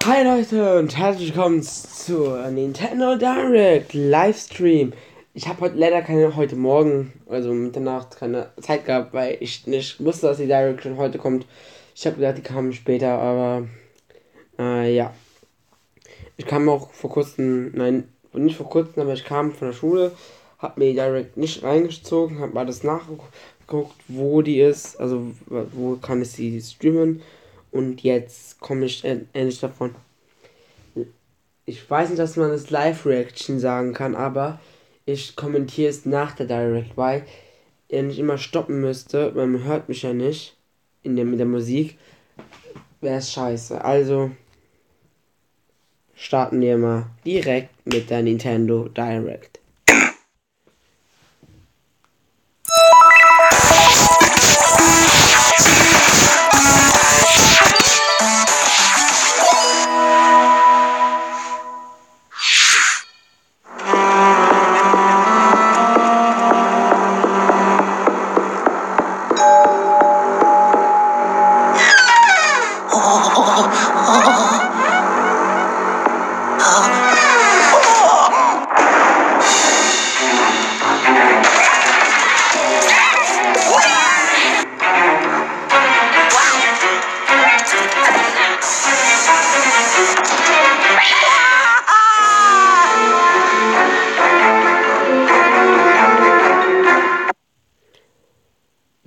Hi Leute und herzlich willkommen zur Nintendo Direct Livestream. Ich habe heute Morgen, also Mitternacht, keine Zeit gehabt, weil ich nicht wusste, dass die Direct schon heute kommt. Ich habe gedacht, die kamen später, aber ja. Ich kam auch vor kurzem, nein, nicht vor kurzem, aber ich kam von der Schule, habe mir die Direct nicht reingezogen, habe alles nachgeguckt, wo die ist, also wo kann ich sie streamen, und jetzt komme ich endlich davon. Ich weiß nicht, dass man das Live-Reaction sagen kann, aber ich kommentiere es nach der Direct, weil ihr nicht immer stoppen müsste, weil man hört mich ja nicht mit der Musik. Wäre es scheiße. Also starten wir mal direkt mit der Nintendo Direct.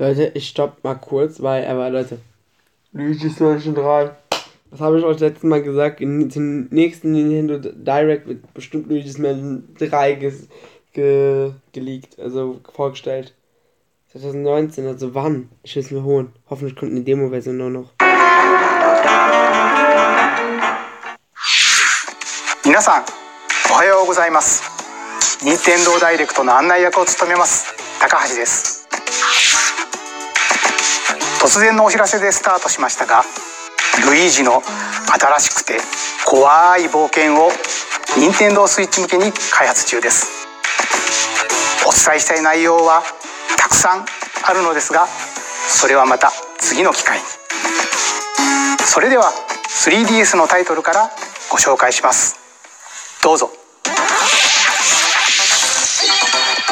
Leute, ich stopp mal kurz, aber Leute, Luigi's Mansion 3. Das habe ich euch letztes Mal gesagt. In den nächsten Nintendo Direct wird bestimmt Luigi's Mansion 3 geleakt, also vorgestellt. 2019, also wann? Ich will es mir holen. Hoffentlich kommt eine Demo-Version nur noch. 皆さん、おはようございます。任天堂ダイレクトの案内役を務めます高橋です。突然のお知らせでスタートしましたが、ルイージの新しくて怖い冒険を任天堂スイッチ向けに開発中です。お伝えしたい内容はたくさんあるのですが、それはまた次の機会に。それでは 3DS のタイトルからご紹介します。どうぞ。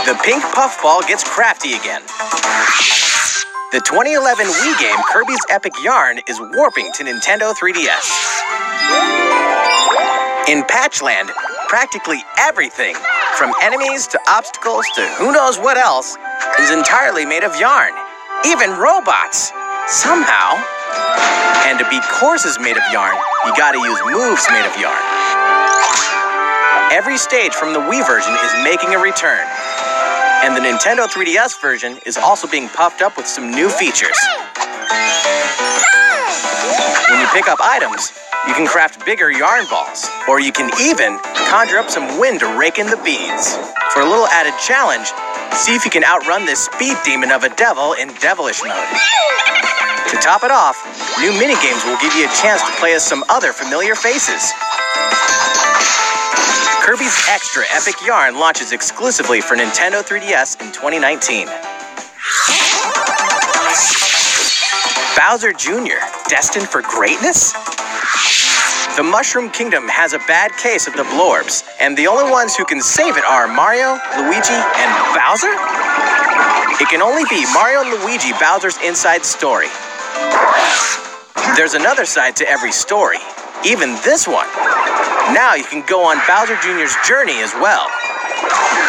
The pink puffball gets crafty again. The 2011 Wii game Kirby's Epic Yarn is warping to Nintendo 3DS. In Patchland, practically everything, from enemies to obstacles to who knows what else, is entirely made of yarn. Even robots! Somehow. And to beat courses made of yarn, you gotta use moves made of yarn. Every stage from the Wii version is making a return. And the Nintendo 3DS version is also being puffed up with some new features. When you pick up items, you can craft bigger yarn balls, or you can even conjure up some wind to rake in the beads. For a little added challenge, see if you can outrun this speed demon of a devil in devilish mode. To top it off, new minigames will give you a chance to play as some other familiar faces. Kirby's Extra Epic Yarn launches exclusively for Nintendo 3DS in 2019. Bowser Jr., destined for greatness? The Mushroom Kingdom has a bad case of the Blorbs, and the only ones who can save it are Mario, Luigi, and Bowser? It can only be Mario and Luigi Bowser's inside story. There's another side to every story, even this one. Now you can go on Bowser Jr.'s journey as well.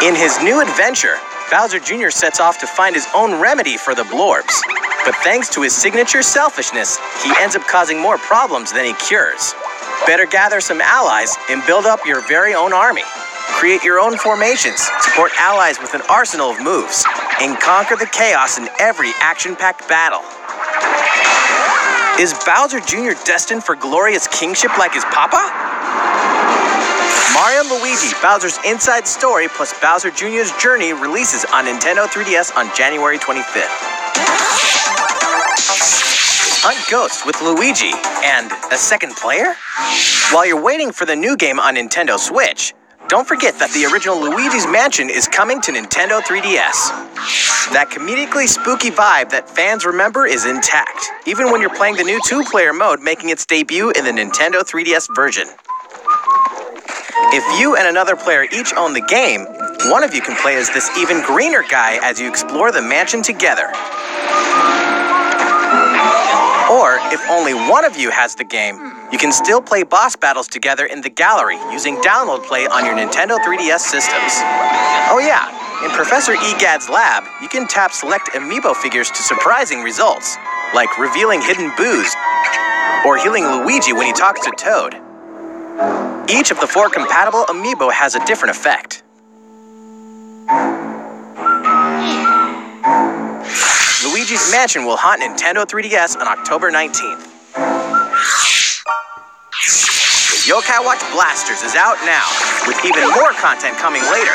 In his new adventure, Bowser Jr. sets off to find his own remedy for the Blorbs. But thanks to his signature selfishness, he ends up causing more problems than he cures. Better gather some allies and build up your very own army. Create your own formations, support allies with an arsenal of moves, and conquer the chaos in every action-packed battle. Is Bowser Jr. destined for glorious kingship like his papa? Mario & Luigi Bowser's Inside Story plus Bowser Jr.'s Journey releases on Nintendo 3DS on January 25th. Hunt ghosts with Luigi and a second player? While you're waiting for the new game on Nintendo Switch, Don't forget that the original Luigi's Mansion is coming to Nintendo 3DS. That comedically spooky vibe that fans remember is intact, even when you're playing the new 2-player mode making its debut in the Nintendo 3DS version. If you and another player each own the game, one of you can play as this even greener guy as you explore the mansion together. Or, if only one of you has the game, you can still play boss battles together in the gallery using download play on your Nintendo 3DS systems. Oh yeah, in Professor Egad's lab, you can tap select amiibo figures to surprising results, like revealing hidden boos, or healing Luigi when he talks to Toad. Each of the 4 compatible amiibo has a different effect. Luigi's Mansion will haunt Nintendo 3DS on October 19th. Yokai Watch Blasters is out now, with even more content coming later.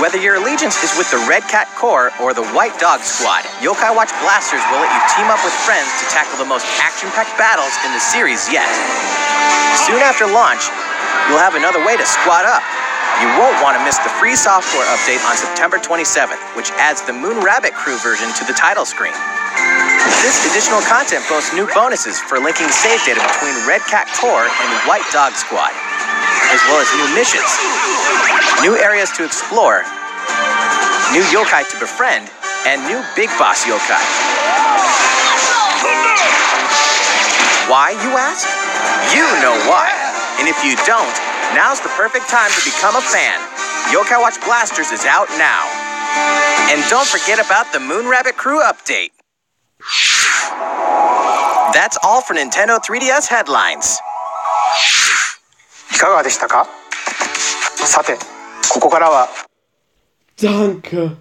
Whether your allegiance is with the Red Cat Corps or the White Dog Squad, Yokai Watch Blasters will let you team up with friends to tackle the most action-packed battles in the series yet. Soon after launch, you'll have another way to squad up. You won't want to miss the free software update on September 27th, which adds the Moon Rabbit Crew version to the title screen. This additional content boasts new bonuses for linking save data between Red Cat Corps and the White Dog Squad, as well as new missions, new areas to explore, new yokai to befriend, and new Big Boss yokai. Why, you ask? You know why. And if you don't, now's the perfect time to become a fan. Yokai Watch Blasters is out now. And don't forget about the Moon Rabbit Crew update. That's all for Nintendo 3DS headlines. いかがでしたか？さて、ここからは Danke.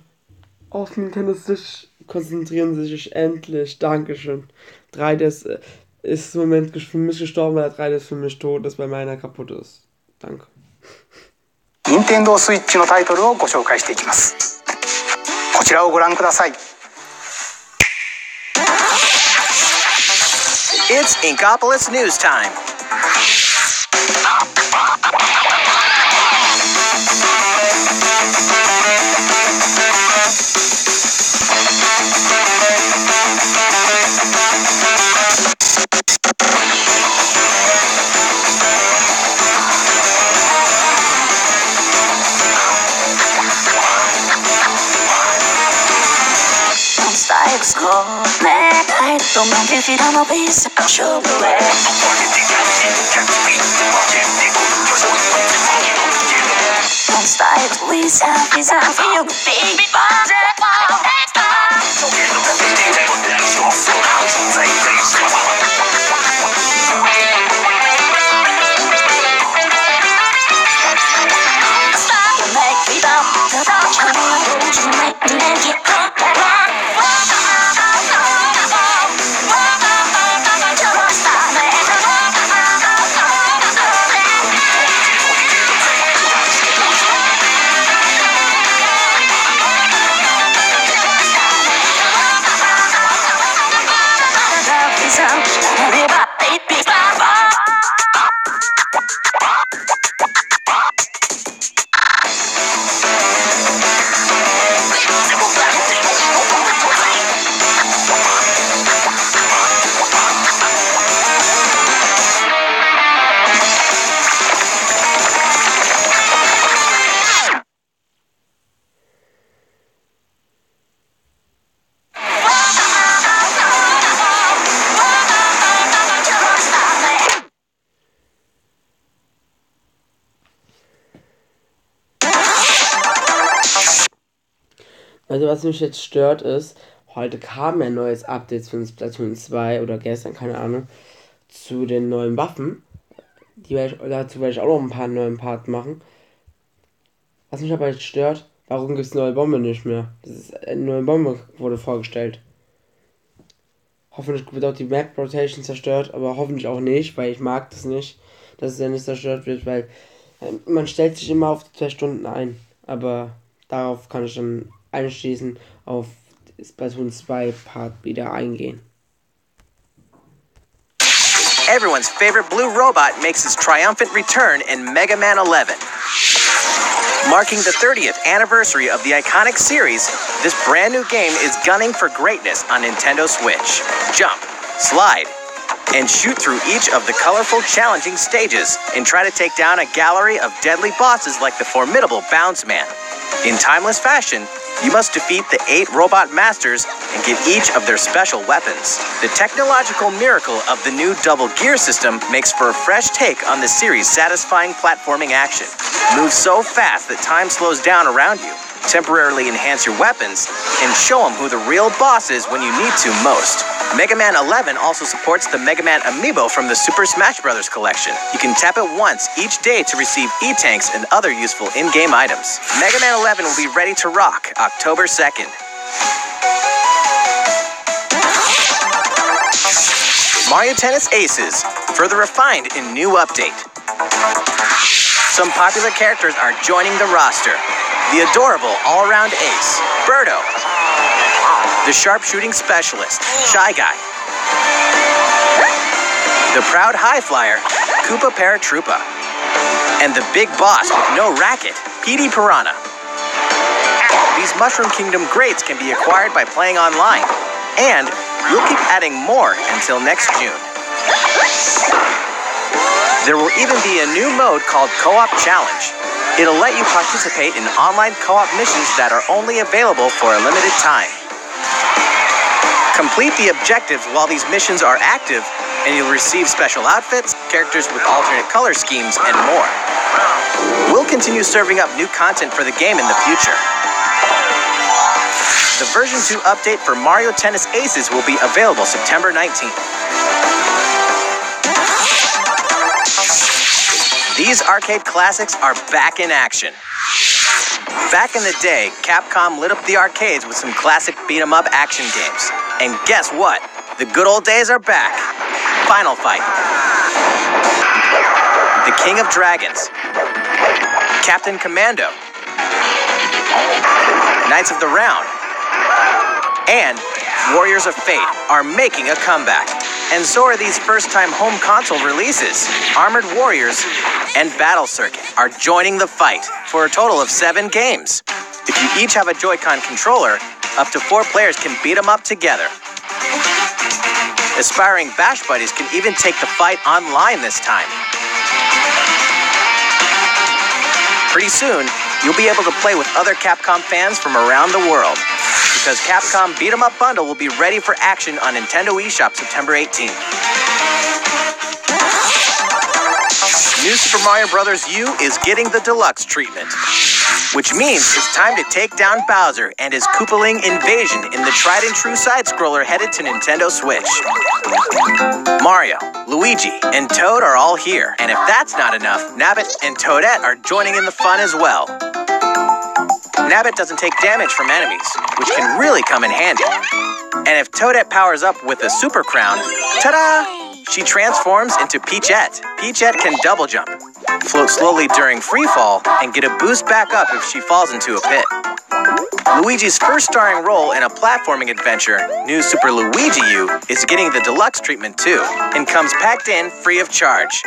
Auf Nintendo Switch konzentrieren sie sich endlich. Dankeschön. 3DS ist im Moment für mich gestorben, weil 3DS für mich tot ist, weil meiner kaputt ist. Danke. Nintendo Switch のタイトルをご紹介していきます。こちらをご覧ください。It's Inkopolis News Time. Don't mind if you don't know peace, I'll show the way. Don't style, please, please, I feel the big budget. Also was mich jetzt stört ist, heute kam ja ein neues Update für Splatoon 2 oder gestern, keine Ahnung, zu den neuen Waffen. Dazu werde ich auch noch ein paar neuen Parts machen. Was mich aber jetzt stört, warum gibt es neue Bombe nicht mehr? Eine neue Bombe wurde vorgestellt. Hoffentlich wird auch die Map Rotation zerstört, aber hoffentlich auch nicht, weil ich mag das nicht, dass es ja nicht zerstört wird, weil man stellt sich immer auf 2 Stunden ein, aber darauf kann ich dann anschließend auf Splatoon 2 Part wieder eingehen. Everyone's favorite blue robot makes his triumphant return in Mega Man 11. Marking the 30th anniversary of the iconic series, this brand new game is gunning for greatness on Nintendo Switch. Jump, slide, and shoot through each of the colorful, challenging stages and try to take down a gallery of deadly bosses like the formidable Bounce Man. In timeless fashion, you must defeat the 8 robot masters and get each of their special weapons. The technological miracle of the new double gear system makes for a fresh take on the series' satisfying platforming action. Move so fast that time slows down around you, temporarily enhance your weapons, and show them who the real boss is when you need to most. Mega Man 11 also supports the Mega Man Amiibo from the Super Smash Bros. Collection. You can tap it once each day to receive E-Tanks and other useful in-game items. Mega Man 11 will be ready to rock October 2nd. Mario Tennis Aces, further refined in new update. Some popular characters are joining the roster. The adorable all-around ace, Birdo. The sharpshooting specialist, Shy Guy. The proud high flyer, Koopa Paratroopa. And the big boss with no racket, Petey Piranha. These Mushroom Kingdom greats can be acquired by playing online. And we'll keep adding more until next June. There will even be a new mode called Co-op Challenge. It'll let you participate in online co-op missions that are only available for a limited time. Complete the objectives while these missions are active, and you'll receive special outfits, characters with alternate color schemes, and more. We'll continue serving up new content for the game in the future. The version 2 update for Mario Tennis Aces will be available September 19th. These arcade classics are back in action. Back in the day, Capcom lit up the arcades with some classic beat-em-up action games. And guess what? The good old days are back. Final Fight. The King of Dragons. Captain Commando. Knights of the Round. And Warriors of Fate are making a comeback. And so are these first-time home console releases. Armored Warriors and Battle Circuit are joining the fight for a total of 7 games. If you each have a Joy-Con controller, up to 4 players can beat them up together. Aspiring Bash Buddies can even take the fight online this time. Pretty soon, you'll be able to play with other Capcom fans from around the world, because Capcom Beat 'em Up Bundle will be ready for action on Nintendo eShop September 18th. New Super Mario Bros. U is getting the deluxe treatment, which means it's time to take down Bowser and his Koopaling invasion in the tried-and-true side-scroller headed to Nintendo Switch. Mario, Luigi, and Toad are all here, and if that's not enough, Nabbit and Toadette are joining in the fun as well. Nabbit doesn't take damage from enemies, which can really come in handy. And if Toadette powers up with a Super Crown, ta-da! She transforms into Peachette. Peachette can double jump, float slowly during free fall, and get a boost back up if she falls into a pit. Luigi's first starring role in a platforming adventure, New Super Luigi U, is getting the deluxe treatment too, and comes packed in free of charge.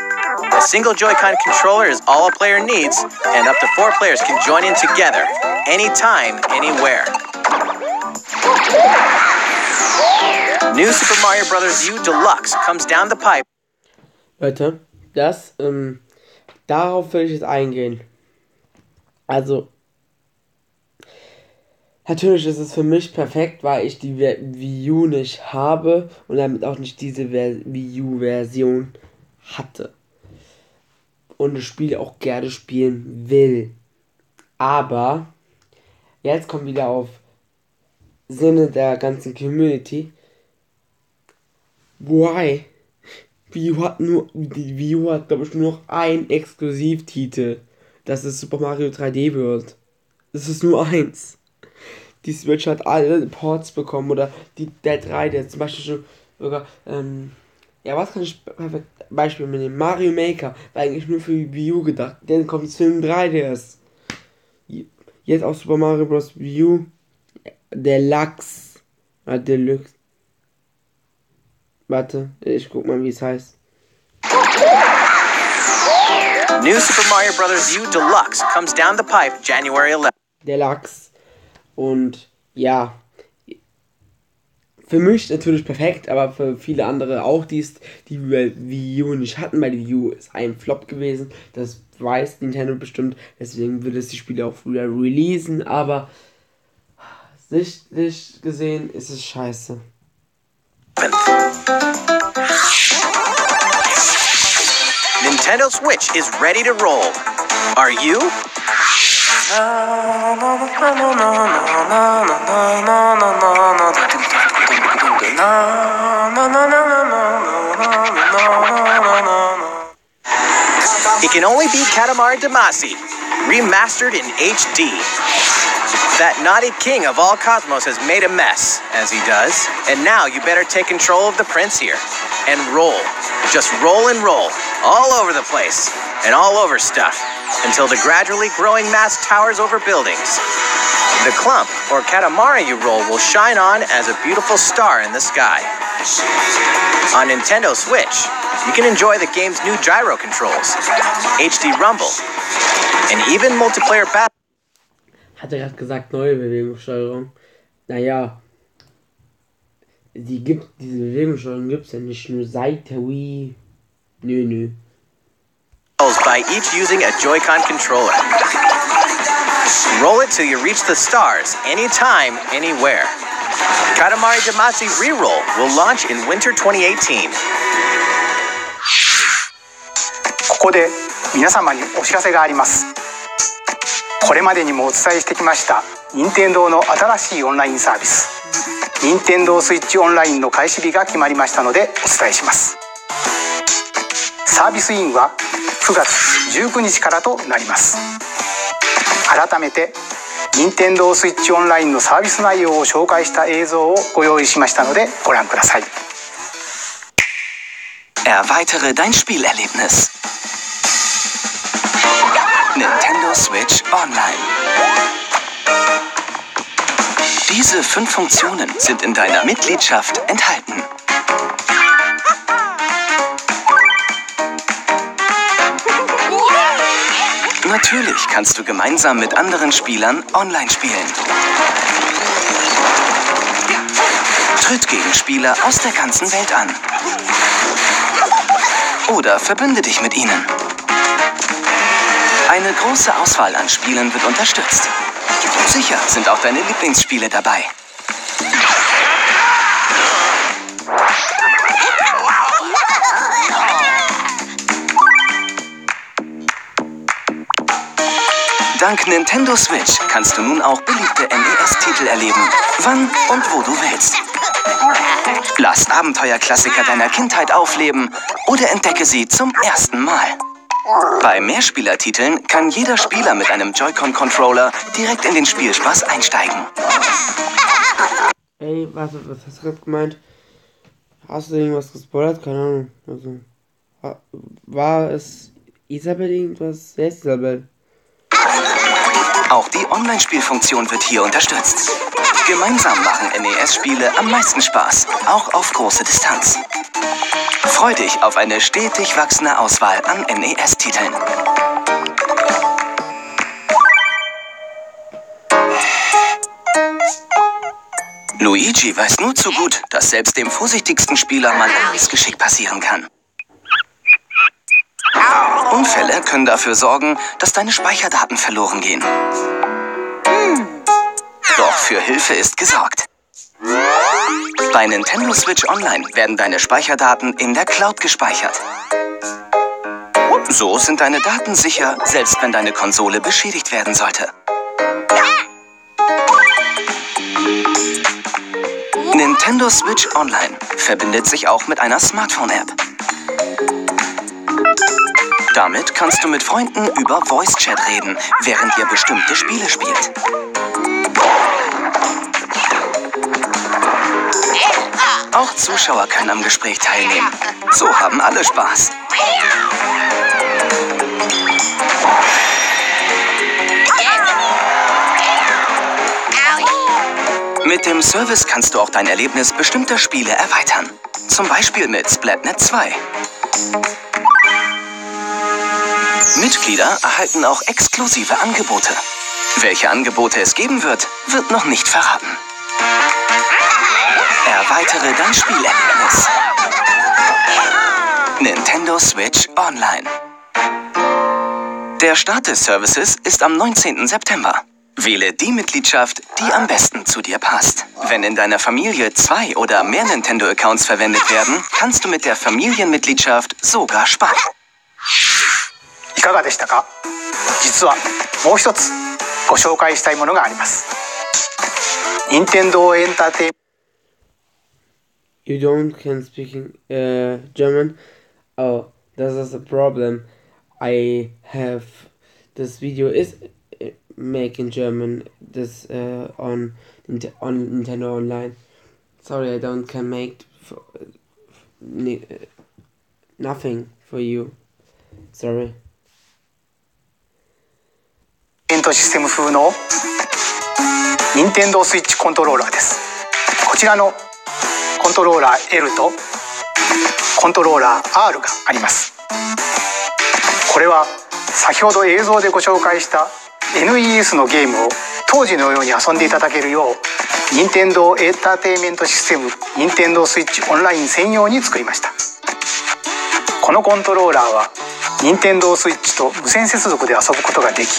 A single Joy-Con controller is all a player needs, and up to 4 players can join in together, anytime, anywhere. New Super Mario Bros. U Deluxe comes down the pipe. Leute, darauf will ich jetzt eingehen. Also, natürlich ist es für mich perfekt, weil ich die Wii U nicht habe und damit auch nicht diese Wii U-Version hatte. Und das Spiel auch gerne spielen will. Aber, jetzt kommt wieder auf Sinne der ganzen Community. Why? Die Wii U hat, glaube ich, nur noch einen Exklusivtitel. Das ist Super Mario 3D World. Das ist nur eins. Die Switch hat alle Ports bekommen. Oder der 3, der zum Beispiel schon sogar, was kann ich perfekt Beispiel mit dem Mario Maker, war eigentlich nur für die Wii U gedacht. Dann kommt es für den 3DS. Jetzt auch Super Mario Bros. Wii U Deluxe. Deluxe. Warte, ich guck mal, wie es heißt. New Super Mario Bros. U Deluxe comes down the pipe January 11th. Deluxe. Und ja, für mich natürlich perfekt, aber für viele andere auch, die Wii U nicht hatten, weil die Wii U ist ein Flop gewesen. Das weiß Nintendo bestimmt, deswegen wird es die Spiele auch wieder releasen, aber sichtlich gesehen ist es scheiße. Nintendo Switch is ready to roll. Are you? It can only be Katamari Damacy, remastered in HD. That naughty king of all cosmos has made a mess, as he does, and now you better take control of the prince here. And roll. Just roll and roll. All over the place. And all over stuff. Until the gradually growing mass towers over buildings. The clump, or Katamari you roll, will shine on as a beautiful star in the sky. On Nintendo Switch, you can enjoy the game's new gyro controls, HD Rumble, and even multiplayer battle. Hat er gerade gesagt, neue Bewegungssteuerung. Naja, diese Bewegungssteuerung gibt es ja nicht nur seit der Wii. Nö. By each using a Joy-Con controller. Roll it till you reach the stars, anytime, anywhere. Katamari Damacy Reroll will launch in winter 2018. ここで皆様にお知らせがあります。これまでにもお伝えしてきました任天堂の新しいオンラインサービス任天堂スイッチオンラインの開始日が決まりましたのでお伝えします。サービスインは9月19日からとなります。改めて任天堂スイッチオンラインのサービス内容を紹介した映像をご用意しましたのでご覧ください。 Erweitere dein Spielerlebnis. Nintendo Switch Online. Diese 5 Funktionen sind in deiner Mitgliedschaft enthalten. Natürlich kannst du gemeinsam mit anderen Spielern online spielen. Tritt gegen Spieler aus der ganzen Welt an. Oder verbünde dich mit ihnen. Eine große Auswahl an Spielen wird unterstützt. Sicher sind auch deine Lieblingsspiele dabei. Dank Nintendo Switch kannst du nun auch beliebte NES-Titel erleben, wann und wo du willst. Lass Abenteuerklassiker deiner Kindheit aufleben oder entdecke sie zum ersten Mal. Bei Mehrspielertiteln kann jeder Spieler mit einem Joy-Con-Controller direkt in den Spielspaß einsteigen. Ey, was hast du gerade gemeint? Hast du irgendwas gespoilert? Keine Ahnung. Also, war es Isabel irgendwas? Wer ist Isabel? Auch die Online-Spielfunktion wird hier unterstützt. Gemeinsam machen NES-Spiele am meisten Spaß, auch auf große Distanz. Freu dich auf eine stetig wachsende Auswahl an NES-Titeln. Luigi weiß nur zu gut, dass selbst dem vorsichtigsten Spieler mal ein Missgeschick passieren kann. Unfälle können dafür sorgen, dass deine Speicherdaten verloren gehen. Doch für Hilfe ist gesorgt. Bei Nintendo Switch Online werden deine Speicherdaten in der Cloud gespeichert. So sind deine Daten sicher, selbst wenn deine Konsole beschädigt werden sollte. Nintendo Switch Online verbindet sich auch mit einer Smartphone-App. Damit kannst du mit Freunden über Voice-Chat reden, während ihr bestimmte Spiele spielt. Auch Zuschauer können am Gespräch teilnehmen. So haben alle Spaß. Mit dem Service kannst du auch dein Erlebnis bestimmter Spiele erweitern. Zum Beispiel mit Splatnet 2. Mitglieder erhalten auch exklusive Angebote. Welche Angebote es geben wird, wird noch nicht verraten. Erweitere dein Spielerlebnis. Nintendo Switch Online. Der Start des Services ist am 19. September. Wähle die Mitgliedschaft, die am besten zu dir passt. Wenn in deiner Familie 2 oder mehr Nintendo-Accounts verwendet werden, kannst du mit der Familienmitgliedschaft sogar sparen. いかがでしたか？実はもう一つご紹介したいものがあります。任天堂エンターテイン You don't can speaking German. Oh, this is a problem. I have this video is make in German. This on Nintendo Online. Sorry, I don't can make nothing for you. Sorry. ベントシステム風の任天堂スイッチコントローラーです。こちらのコントローラー L とコントローラー R があります。これは先ほど映像でご紹介した NES のゲームを当時のように遊んでいただけるよう、任天堂エンターテインメントシステム任天堂スイッチオンライン専用に作りました。このコントローラーは任天堂スイッチと無線接続で遊ぶことができ、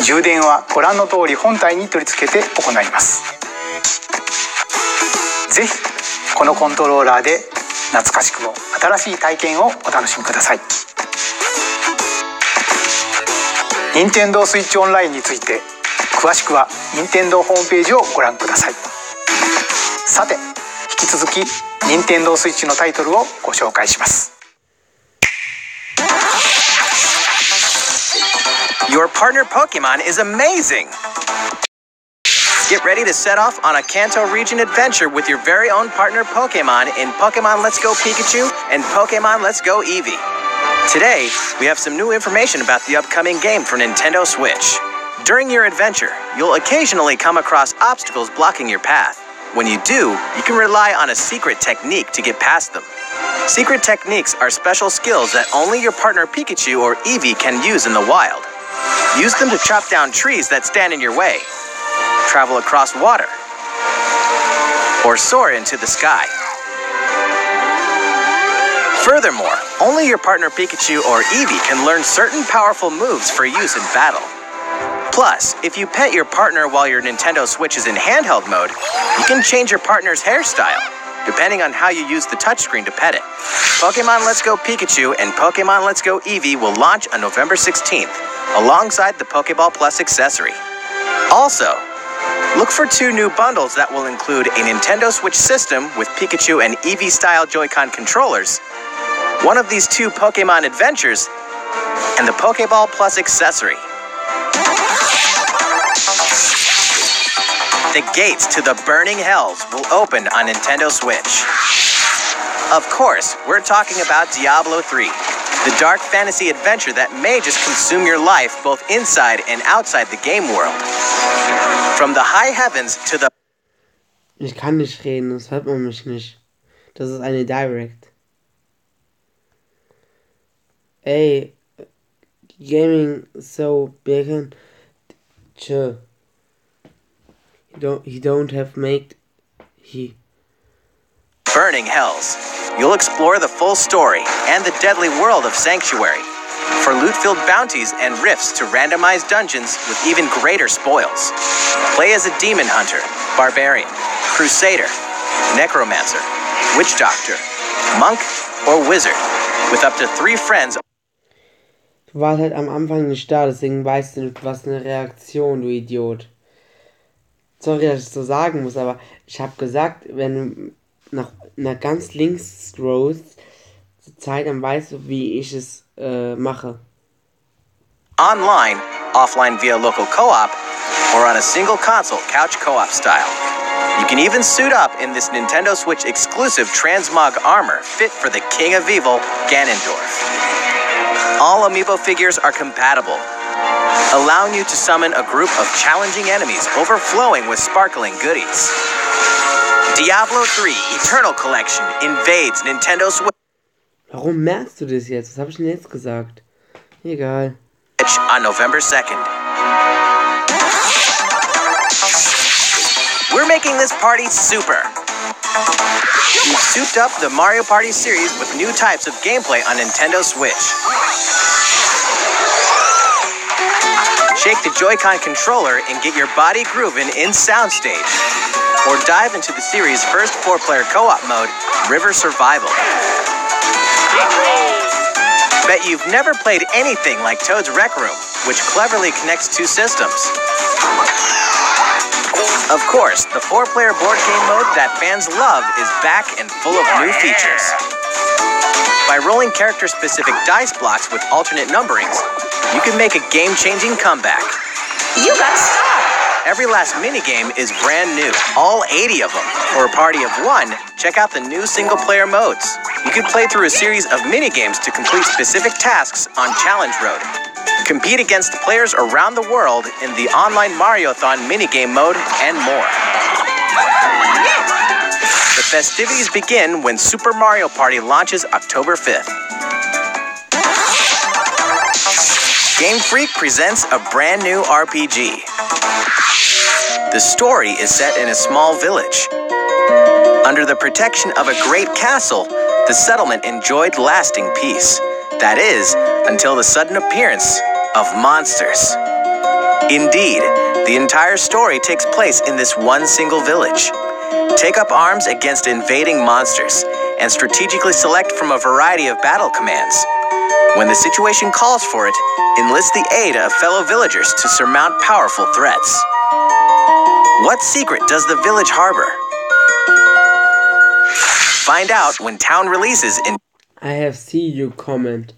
充電はご覧の通り本体に取り付けて行います。ぜひこのコントローラーで懐かしくも新しい体験をお楽しみください。任天堂スイッチオンラインについて詳しくは任天堂ホームページをご覧ください。さて、引き続き任天堂スイッチのタイトルをご紹介します。Your partner Pokemon is amazing! Get ready to set off on a Kanto region adventure with your very own partner Pokemon in Pokemon Let's Go Pikachu and Pokemon Let's Go Eevee. Today, we have some new information about the upcoming game for Nintendo Switch. During your adventure, you'll occasionally come across obstacles blocking your path. When you do, you can rely on a secret technique to get past them. Secret techniques are special skills that only your partner Pikachu or Eevee can use in the wild. Use them to chop down trees that stand in your way, travel across water, or soar into the sky. Furthermore, only your partner Pikachu or Eevee can learn certain powerful moves for use in battle. Plus, if you pet your partner while your Nintendo Switch is in handheld mode, you can change your partner's hairstyle, depending on how you use the touchscreen to pet it. Pokemon Let's Go Pikachu and Pokemon Let's Go Eevee will launch on November 16th, alongside the Pokeball Plus accessory. Also, look for 2 new bundles that will include a Nintendo Switch system with Pikachu and Eevee-style Joy-Con controllers, one of these 2 Pokemon adventures, and the Pokeball Plus accessory. The gates to the burning hells will open on Nintendo Switch. Of course, we're talking about Diablo 3, the dark fantasy adventure that may just consume your life both inside and outside the game world. From the high heavens to the... Ich kann nicht reden, das hört man mich nicht. Das ist eine Direct. Ey, gaming so big and chill. He don't have made he burning hells. You'll explore the full story and the deadly world of Sanctuary, for loot-filled bounties and rifts to randomized dungeons with even greater spoils. Play as a demon hunter, barbarian, crusader, necromancer, witch doctor, monk, or wizard, with up to 3 friends. Du warst halt am Anfang nicht da, deswegen weißt du nicht, was eine Reaktion, du Idiot. Sorry, dass ich so sagen muss, aber ich habe gesagt, wenn du nach ganz links scrollst, zur Zeit, dann weißt du, wie ich es mache. Online, offline via local co-op, or on a single console couch co-op style. You can even suit up in this Nintendo Switch exclusive transmog armor fit for the King of Evil, Ganondorf. All amiibo figures are compatible, allowing you to summon a group of challenging enemies overflowing with sparkling goodies. Diablo 3 Eternal Collection invades Nintendo Switch. Warum merkst du das jetzt? Was habe ich denn jetzt gesagt? Egal. on November 2nd. We're making this party super. We've souped up the Mario Party series with new types of gameplay on Nintendo Switch. Shake the Joy-Con controller and get your body grooving in Soundstage. Or dive into the series' first 4-player co-op mode, River Survival. Bet you've never played anything like Toad's Rec Room, which cleverly connects two systems. Of course, the 4-player board game mode that fans love is back and full of new features. By rolling character-specific dice blocks with alternate numberings, you can make a game-changing comeback. You got stuck! Every last minigame is brand new, all 80 of them. For a party of 1, check out the new single-player modes. You can play through a series of minigames to complete specific tasks on Challenge Road. Compete against players around the world in the online Mariothon minigame mode and more. The festivities begin when Super Mario Party launches October 5th. Game Freak presents a brand new RPG. The story is set in a small village. Under the protection of a great castle, the settlement enjoyed lasting peace. That is, until the sudden appearance of monsters. Indeed, the entire story takes place in this one single village. Take up arms against invading monsters and strategically select from a variety of battle commands. When the situation calls for it, enlist the aid of fellow villagers to surmount powerful threats. What secret does the village harbor? Find out when town releases in... I have seen your comment.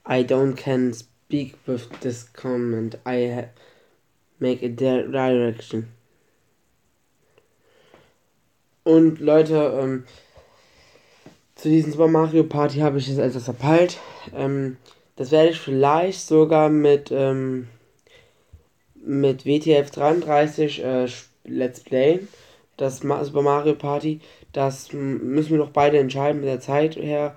I don't can speak with this comment. I make a direction. Und Leute, zu diesem Super Mario Party habe ich jetzt etwas verpeilt. Das werde ich vielleicht sogar mit WTF 33 Let's Playen. Das Super Mario Party. Das müssen wir doch beide entscheiden mit der Zeit her.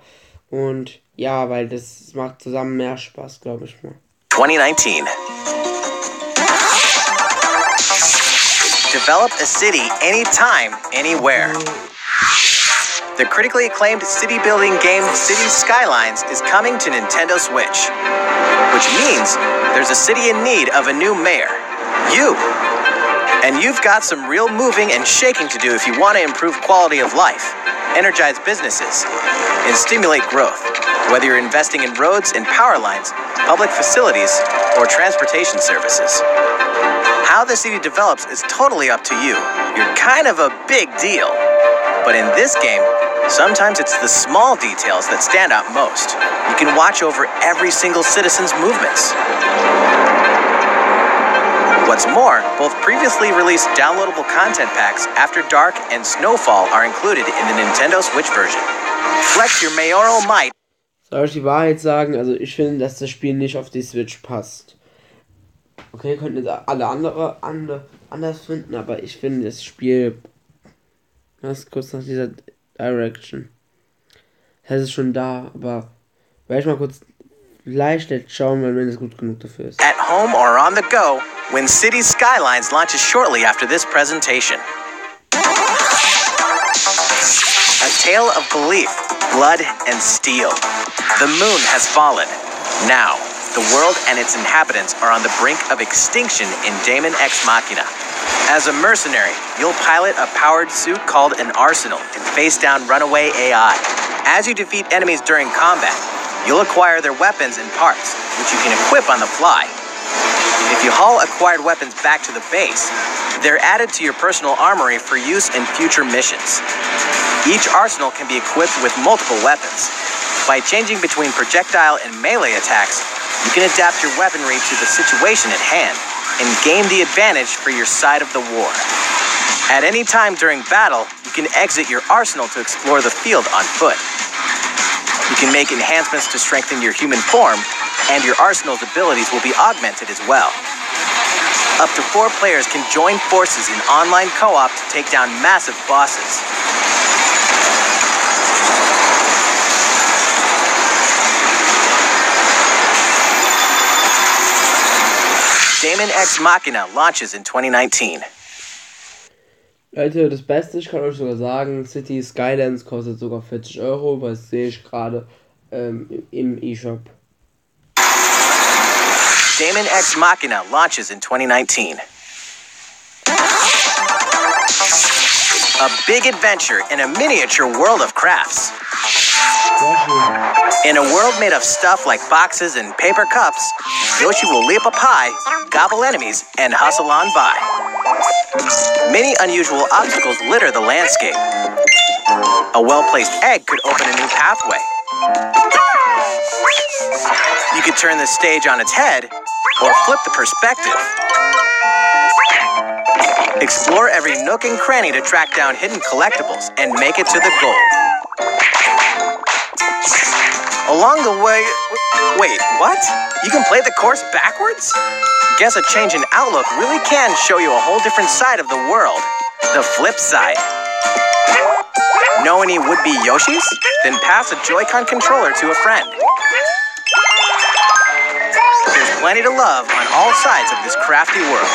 Und ja, weil das macht zusammen mehr Spaß, glaube ich mal. 2019. Develop a city anytime, anywhere. The critically acclaimed city-building game City Skylines is coming to Nintendo Switch, which means there's a city in need of a new mayor, you. And you've got some real moving and shaking to do if you want to improve quality of life, energize businesses, and stimulate growth, whether you're investing in roads and power lines, public facilities, or transportation services. How the city develops is totally up to you. You're kind of a big deal. But in this game, sometimes it's the small details that stand out most. You can watch over every single citizen's movements. What's more, both previously released downloadable content packs After Dark and Snowfall are included in the Nintendo Switch version. Flex your mayoral might. Soll ich die Wahrheit sagen? Also ich finde, dass das Spiel nicht auf die Switch passt. Okay, könnten jetzt alle anders finden, aber ich finde das Spiel... Erst kurz nach dieser Direction. Das ist schon da, aber werde ich mal kurz vielleicht jetzt schauen, wenn es gut genug dafür ist. At home or on the go, when City Skylines launches shortly after this presentation. A tale of belief, blood, and steel. The moon has fallen. Now, the world and its inhabitants are on the brink of extinction in Daemon Ex Machina. As a mercenary, you'll pilot a powered suit called an arsenal and face down runaway AI. As you defeat enemies during combat, you'll acquire their weapons and parts, which you can equip on the fly. If you haul acquired weapons back to the base, they're added to your personal armory for use in future missions. Each arsenal can be equipped with multiple weapons. By changing between projectile and melee attacks, you can adapt your weaponry to the situation at hand and gain the advantage for your side of the war. At any time during battle, you can exit your arsenal to explore the field on foot. You can make enhancements to strengthen your human form, and your arsenal's abilities will be augmented as well. Up to 4 players can join forces in online co-op to take down massive bosses. Daemon X Machina launches in 2019. Leute, das Beste, ich kann euch sogar sagen, City Skylines kostet sogar 40 Euro, was sehe ich gerade im eShop. Daemon X Machina launches in 2019. A big adventure in a miniature world of crafts. In a world made of stuff like boxes and paper cups, Yoshi will leap up high, gobble enemies, and hustle on by. Many unusual obstacles litter the landscape. A well-placed egg could open a new pathway. You could turn the stage on its head, or flip the perspective. Explore every nook and cranny to track down hidden collectibles and make it to the goal. Along the way... Wait, what? You can play the course backwards? Guess a change in outlook really can show you a whole different side of the world. The flip side. Know any would-be Yoshis? Then pass a Joy-Con controller to a friend. There's plenty to love on all sides of this crafty world.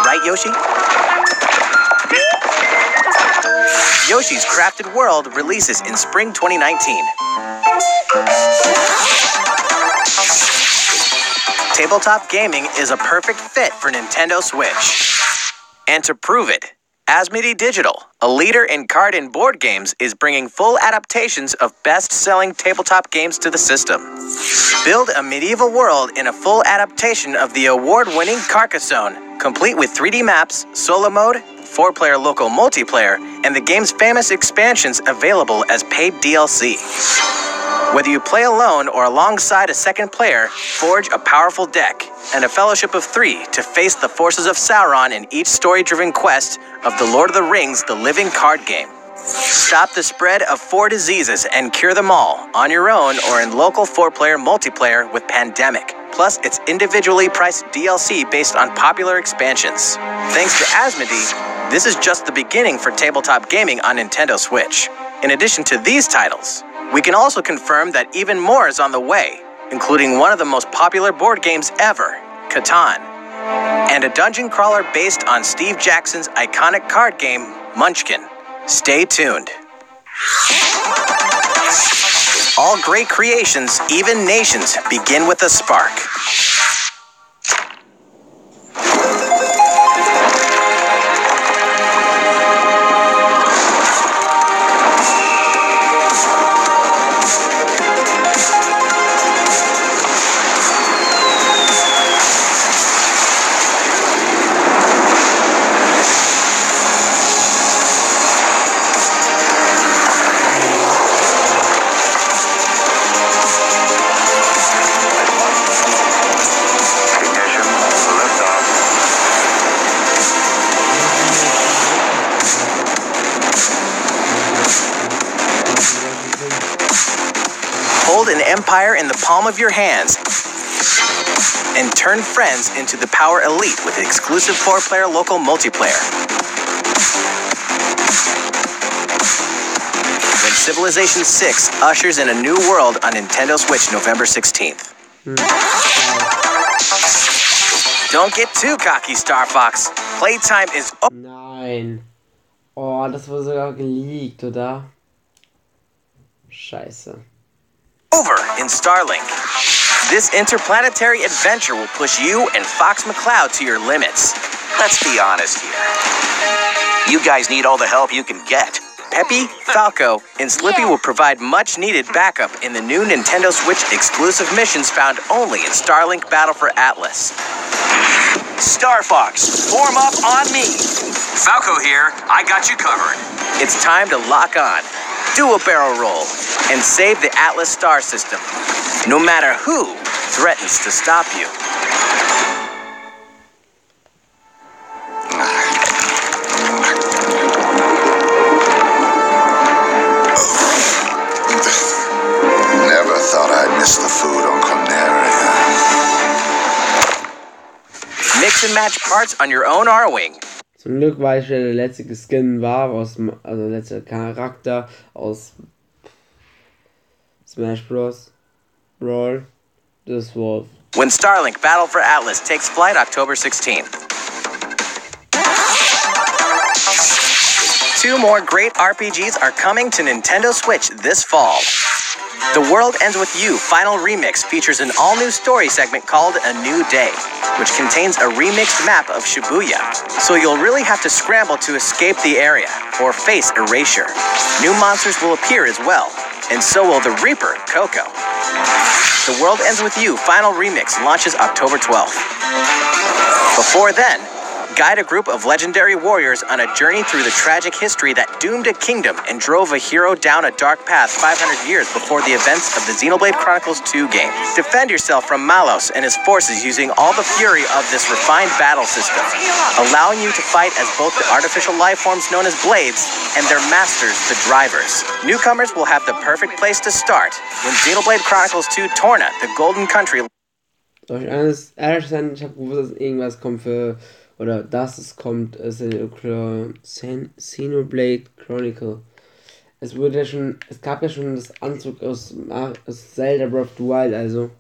Right, Yoshi? Yoshi's Crafted World releases in spring 2019. Tabletop gaming is a perfect fit for Nintendo Switch. And to prove it, Asmodee Digital, a leader in card and board games, is bringing full adaptations of best-selling tabletop games to the system. Build a medieval world in a full adaptation of the award-winning Carcassonne, complete with 3D maps, solo mode, 4-player local multiplayer, and the game's famous expansions available as paid DLC. Whether you play alone or alongside a second player, forge a powerful deck and a fellowship of 3 to face the forces of Sauron in each story-driven quest of The Lord of the Rings: The Living Card Game. Stop the spread of 4 diseases and cure them all on your own or in local 4-player multiplayer with Pandemic. Plus, it's individually priced DLC based on popular expansions. Thanks to Asmodee, this is just the beginning for tabletop gaming on Nintendo Switch. In addition to these titles, we can also confirm that even more is on the way, including one of the most popular board games ever, Catan, and a dungeon crawler based on Steve Jackson's iconic card game, Munchkin. Stay tuned. All great creations, even nations, begin with a spark. Hold an empire in the palm of your hands and turn friends into the Power Elite with exclusive 4-player local multiplayer. When Civilization 6 ushers in a new world on Nintendo Switch November 16th. Don't get too cocky, Star Fox. Playtime is... Nein. Oh, das wurde sogar geleakt, oder? Scheiße. Over in Starlink. This interplanetary adventure will push you and Fox McCloud to your limits. Let's be honest here. You guys need all the help you can get. Peppy, Falco, and Slippy will provide much-needed backup in the new Nintendo Switch exclusive missions found only in Starlink Battle for Atlas. Star Fox, form up on me. Falco here. I got you covered. It's time to lock on, do a barrel roll, and save the Atlas star system, no matter who threatens to stop you. Never thought I'd miss the food on Corneria. Mix and match parts on your own R-Wing. Zum Glück weiß ich, wer der letzte Skin war, also der letzte Charakter aus Smash Bros. Brawl. Das war when Starlink Battle for Atlas takes flight October 16th. Two more great RPGs are coming to Nintendo Switch this fall. The World Ends With You Final Remix features an all-new story segment called A New Day, which contains a remixed map of Shibuya, so you'll really have to scramble to escape the area or face erasure. New monsters will appear as well, and so will the Reaper, Coco. The World Ends With You Final Remix launches October 12th. Before then, guide a group of legendary warriors on a journey through the tragic history that doomed a kingdom and drove a hero down a dark path 500 years before the events of the Xenoblade Chronicles 2 game. Defend yourself from Malos and his forces using all the fury of this refined battle system, allowing you to fight as both the artificial life forms known as blades and their masters, the drivers. Newcomers will have the perfect place to start when Xenoblade Chronicles 2 Torna, the Golden Country. Soll ich ehrlich sein, ich habe gewusst, dass irgendwas kommt oder dass es kommt, Xenoblade Chronicle. Es gab ja schon das Anzug aus Zelda Breath of the Wild, also.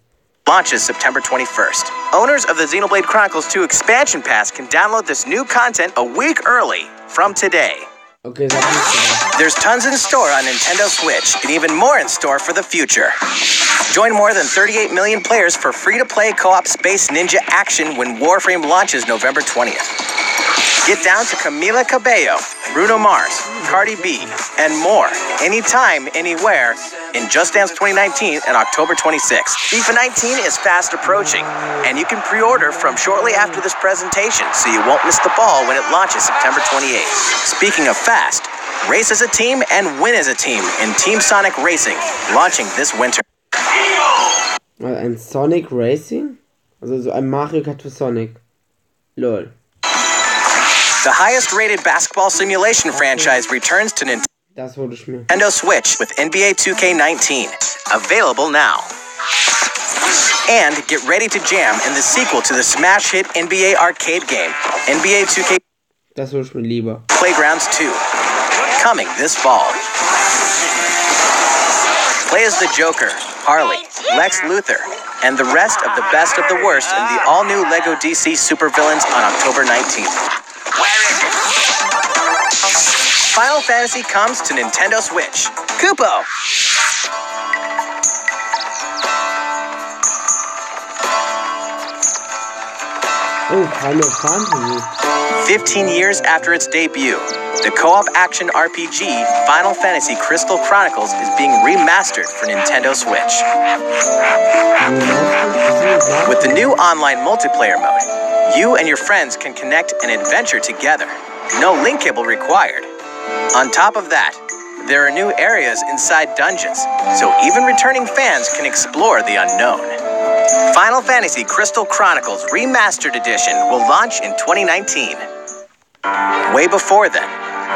Launches September 21st. Owners of the Xenoblade Chronicles 2 Expansion Pass can download this new content a week early from today. Okay, there's tons in store on Nintendo Switch, and even more in store for the future. Join more than 38 million players for free-to-play co-op Space Ninja action when Warframe launches November 20th. Get down to Camila Cabello, Bruno Mars, Cardi B, and more, anytime, anywhere, in Just Dance 2019 and October 26th. FIFA 19 is fast approaching, and you can pre-order from shortly after this presentation, so you won't miss the ball when it launches September 28th. Speaking of fast, race as a team and win as a team in Team Sonic Racing, launching this winter. Ein Sonic Racing? Also so ein Mario Kart für Sonic. Lol. The highest-rated basketball simulation franchise returns to Nintendo Switch with NBA 2K19, available now. And get ready to jam in the sequel to the smash hit NBA arcade game, NBA 2K Das hol ich mir lieber. Playgrounds 2, coming this fall. Play as the Joker, Harley, Lex Luthor, and the rest of the best of the worst in the all-new LEGO DC supervillains on October 19th. Final Fantasy comes to Nintendo Switch. Kupo! Oh, Final Fantasy. 15 years after its debut, the co-op action RPG Final Fantasy Crystal Chronicles is being remastered for Nintendo Switch. With the new online multiplayer mode, you and your friends can connect and adventure together. No link cable required. On top of that, there are new areas inside dungeons, so even returning fans can explore the unknown. Final Fantasy Crystal Chronicles Remastered Edition will launch in 2019. Way before then,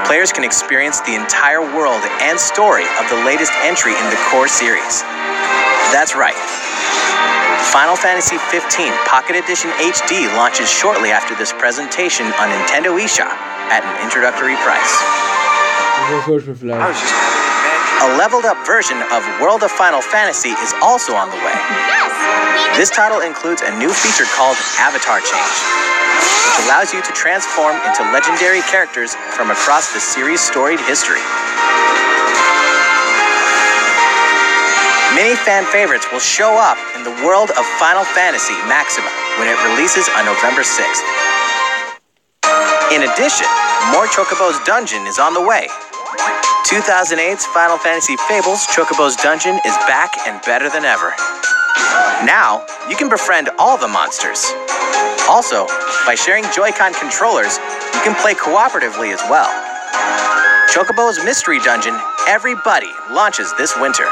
players can experience the entire world and story of the latest entry in the core series. That's right. Final Fantasy XV Pocket Edition HD launches shortly after this presentation on Nintendo eShop at an introductory price. A leveled-up version of World of Final Fantasy is also on the way. This title includes a new feature called Avatar Change, which allows you to transform into legendary characters from across the series' storied history. Many fan favorites will show up in the world of Final Fantasy Maxima when it releases on November 6th. In addition, more Chocobo's Dungeon is on the way. 2008's Final Fantasy Fables Chocobo's Dungeon is back and better than ever. Now, you can befriend all the monsters. Also, by sharing Joy-Con controllers, you can play cooperatively as well. Chocobo's Mystery Dungeon, Everybody, launches this winter.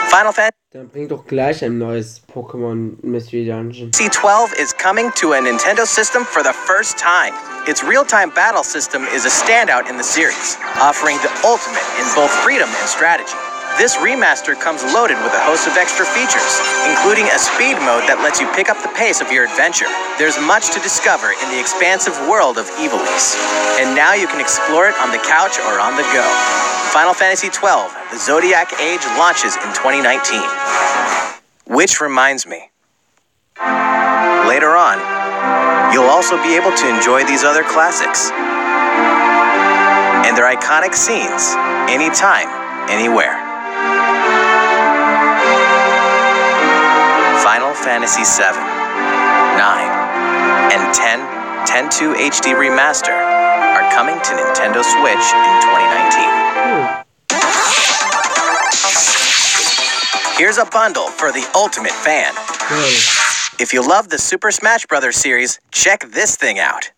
Final Fantasy Dann bringt doch gleich ein neues Pokémon Mystery Dungeon. C12 is coming to a Nintendo system for the first time. Its real-time battle system is a standout in the series, offering the ultimate in both freedom and strategy. This remaster comes loaded with a host of extra features, including a speed mode that lets you pick up the pace of your adventure. There's much to discover in the expansive world of Ivalice, and now you can explore it on the couch or on the go. Final Fantasy XII, The Zodiac Age launches in 2019. Which reminds me, later on, you'll also be able to enjoy these other classics and their iconic scenes anytime, anywhere. Final Fantasy VII, 9, and 10, 10.2 HD Remaster are coming to Nintendo Switch in 2019. Here's a bundle for the ultimate fan. If you love the Super Smash Bros. Series, check this thing out.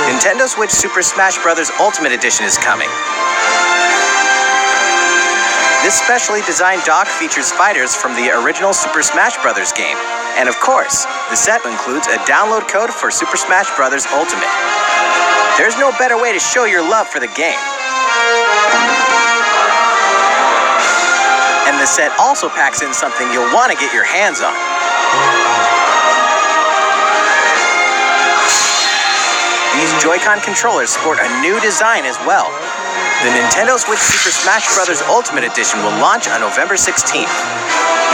Nintendo Switch Super Smash Bros. Ultimate Edition is coming. This specially designed dock features fighters from the original Super Smash Bros. Game. And of course, the set includes a download code for Super Smash Bros. Ultimate. There's no better way to show your love for the game. And the set also packs in something you'll want to get your hands on. These Joy-Con controllers sport a new design as well. The Nintendo Switch Super Smash Bros. Ultimate Edition will launch on November 16th.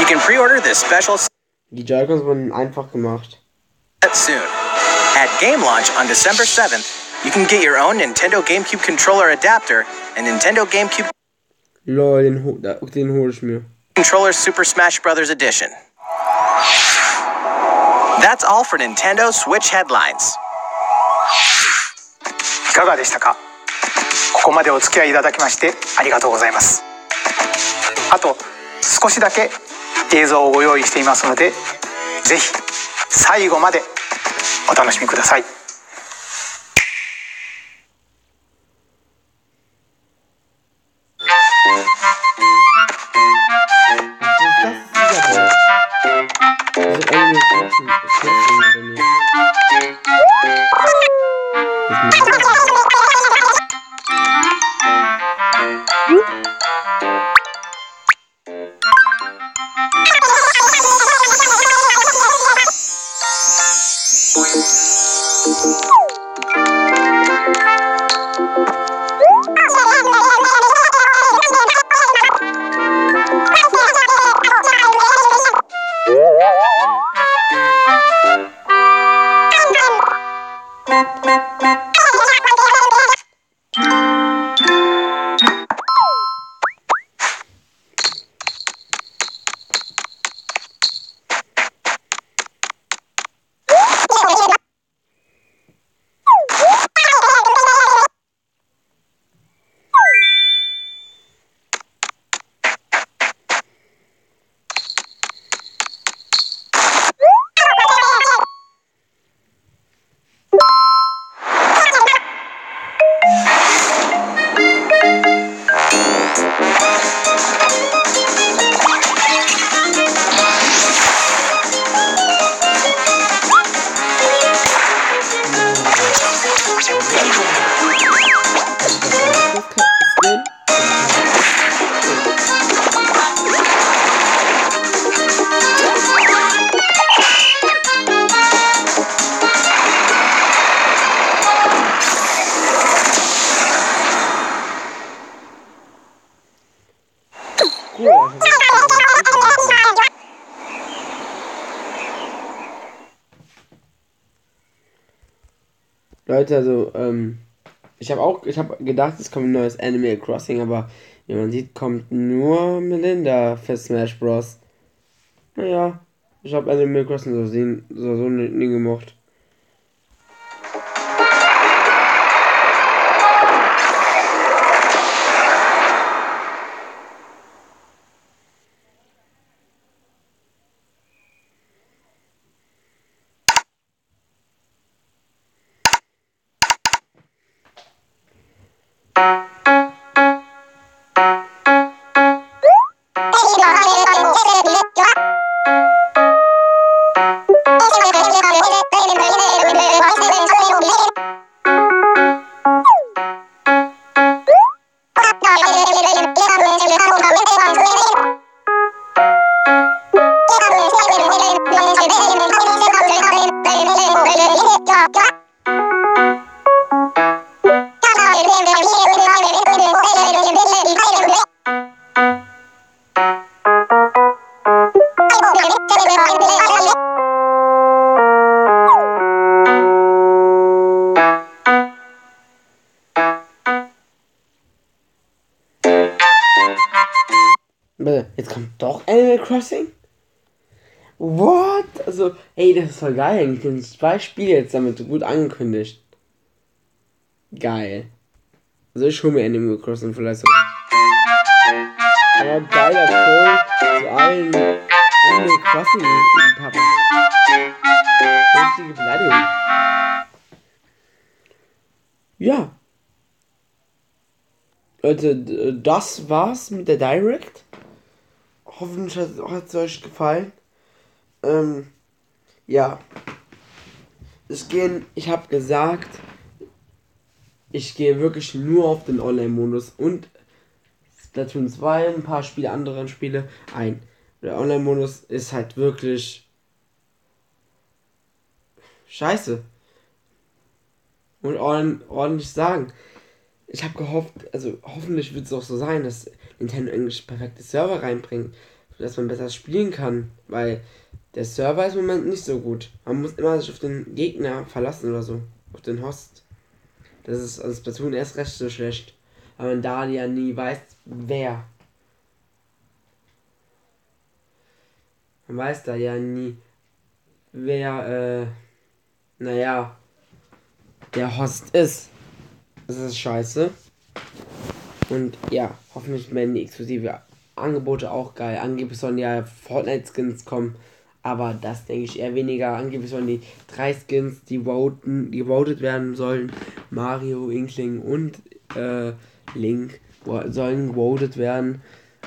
You can pre-order this special Die Joy-Cons wurden einfach gemacht. soon. At game launch on December 7th, you can get your own Nintendo GameCube controller adapter and Nintendo GameCube Lol, den hol ich mir. Controller Super Smash Bros. Edition. That's all for Nintendo Switch headlines. いかがでしたか？ここまでお付き合いいただきましてありがとうございます。あと少しだけ映像をご用意していますので、ぜひ最後までお楽しみください。Leute, also, ich habe gedacht, es kommt ein neues Animal Crossing, aber wie man sieht, kommt nur Melinda für Smash Bros. Naja, ich habe Animal Crossing so nie gemocht. Jetzt kommt doch Animal Crossing? What? Also, ey, das ist voll geil eigentlich. Sind 2 Spiele jetzt damit so gut angekündigt. Geil. Also ich hole mir Animal Crossing vielleicht sogar. Aber geiler Troll zu allen Animal Crossing Papa. Richtige Beleidigung. Ja. Leute, das war's mit der Direct. Hoffentlich hat es euch gefallen. Ja. Ich habe gesagt, ich gehe wirklich nur auf den Online-Modus und Splatoon 2, ein paar andere Spiele ein. Der Online-Modus ist halt wirklich scheiße. Und ordentlich sagen. Ich habe gehofft, also hoffentlich wird es auch so sein, dass Nintendo Englisch perfekte Server reinbringt, dass man besser spielen kann, weil der Server ist im Moment nicht so gut. Man muss immer sich auf den Gegner verlassen oder so, auf den Host. Das ist also Splatoon erst recht so schlecht, weil man da ja nie weiß, wer. Man weiß da ja nie, wer, naja, der Host ist. Das ist scheiße. Und ja, hoffentlich werden die exklusive Angebote auch geil. Angeblich sollen ja Fortnite-Skins kommen, aber das denke ich eher weniger. Angeblich sollen die 3 Skins, die voted werden sollen, Mario, Inkling und Link, sollen voted werden.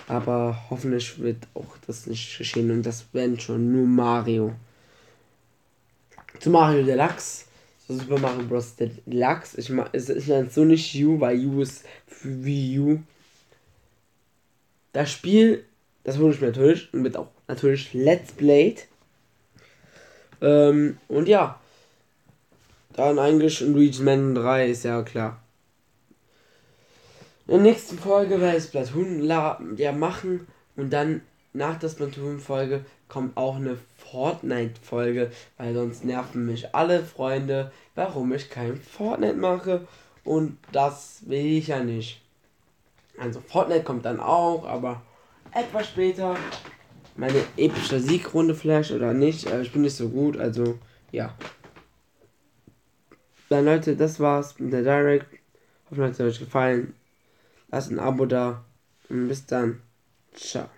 Aber hoffentlich wird auch das nicht geschehen und das werden schon nur Mario. Zu Mario Deluxe. So Super Mario Bros. Deluxe. Es ist so nicht U, weil U ist für Wii U. Das Spiel, das hole ich mir natürlich und wird auch natürlich Let's Played. Und ja. Dann eigentlich Luigi's Mansion 3 ist ja klar. In der nächsten Folge werde ich Splatoon machen und dann nach der Splatoon-Folge kommt auch eine Fortnite-Folge, weil sonst nerven mich alle Freunde, warum ich kein Fortnite mache und das will ich ja nicht. Also Fortnite kommt dann auch, aber etwas später. Meine epische Siegrunde vielleicht oder nicht, ich bin nicht so gut, also ja. Dann Leute, das war's mit der Direct. Hoffentlich hat es euch gefallen. Lasst ein Abo da und bis dann. Ciao.